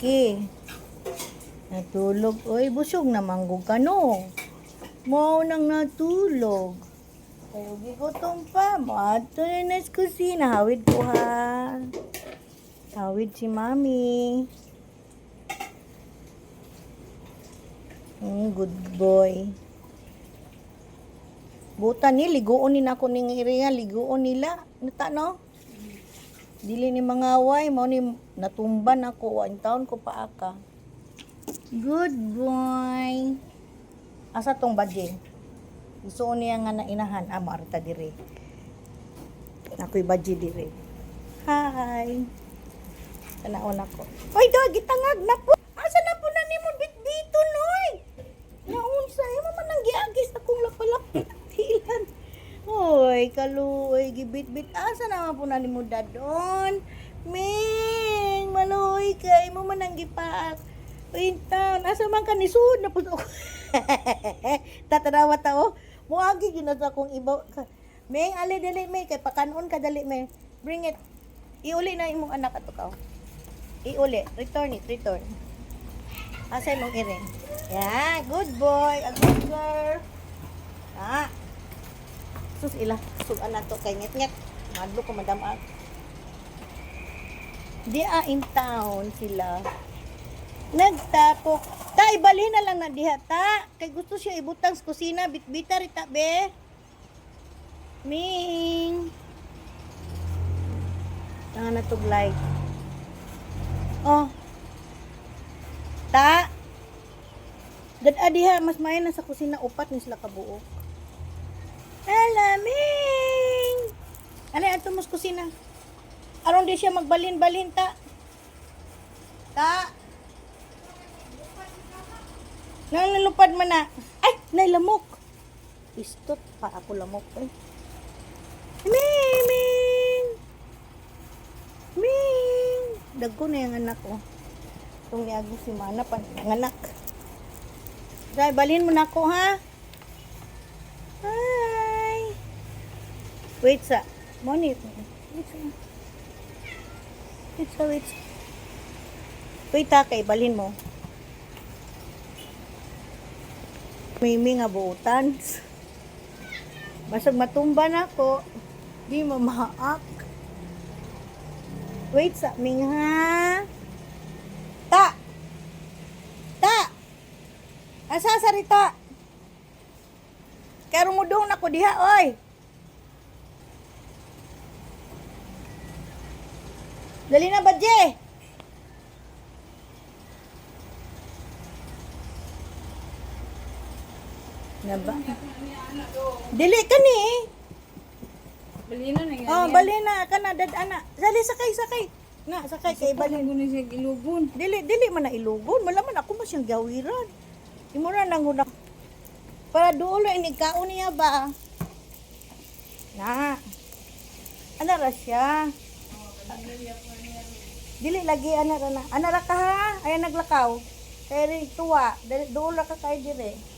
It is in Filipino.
Lucky. Natulog. Oy, busog na manggog ka no. Mao nang natulog. Kayo gigutom pa. Mato na sa kusina. Hawid ko ha. Hawid si mami. Good boy. Buta ni, liguon ni ako ning iriya. Liguon nila. Nata no? Dili ni mga away. Mao ni natumban ako. 1 taon ko pa aka. Good boy. Asa tong badje? Gusto niya nga na inahan. Marta dire. Ako'y badje dire. Hi. Tanaon ako. Oy, gitangag na po. Asa na po na nimo bitbito noy? Naunsa imo man nang giagis akong lapalapit tilan. Oy, kaluoy gibit-bit. Asa na po na nimo dadon? Ming, maloy kay mo man nang gipaak. Intan, asa man ka nisud na po ako. Tatanawa tao. Muagi gyud na akong ibaw. Ming, ali dali may kay pakanon ka dali may. Bring it. Iuli na imong anak ato ka. Iuli, return it, return. Asa imong iring? Yeah, good boy, a good girl. Ah. Sus ila, sug anak to kay nget-nget. Madlo ko madam. Di in town sila. Nagtapok. Ta, ibalhin na lang na diha, ta. Kay gusto siya ibutang sa kusina. Bitbita rita, be. Ming. Tanga na tog like. Oh. Ta. Dad diha, mas mayan na sa kusina. Upat ni sila kabuok. Alaming. Alay, ato mo sa kusina. Aron di siya magbalin-balin, ta. Ta. Nalupad man na. Ay, nailamok. Istot pa ako lamok. Ay. Ming! Ming! Dagko na yung anak ko. Itong niagos si Mana pa. Ang anak. Dahil, balhin mo na ako, ha? Hi! Wait sa. Money. Wait sa. Wait sa, wait sa. Wait ha, kay balhin mo. Mimi nga buutan. Basag matumba na ako. Di mamaak. Wait sa ming ha. Ta. Ta. Asa sarita? Kaya rumudong na ko diha, oy. Dali na ba, Je? Naba. Dili ka ni. Balina na nga. Oh, balina ka na dad ana. Dali sakay. Na, sakay kay balin. Balina siya ilugon. Dili man na ilugon. Malaman ako mas siyang gawiran. Imura nang una. Para dulo ini kaon niya ba? Na. Ana ra siya. Dili lagi ana ra na. Ana ra ka ha. Ay naglakaw. Kay tuwa. Dulo ka kay dire.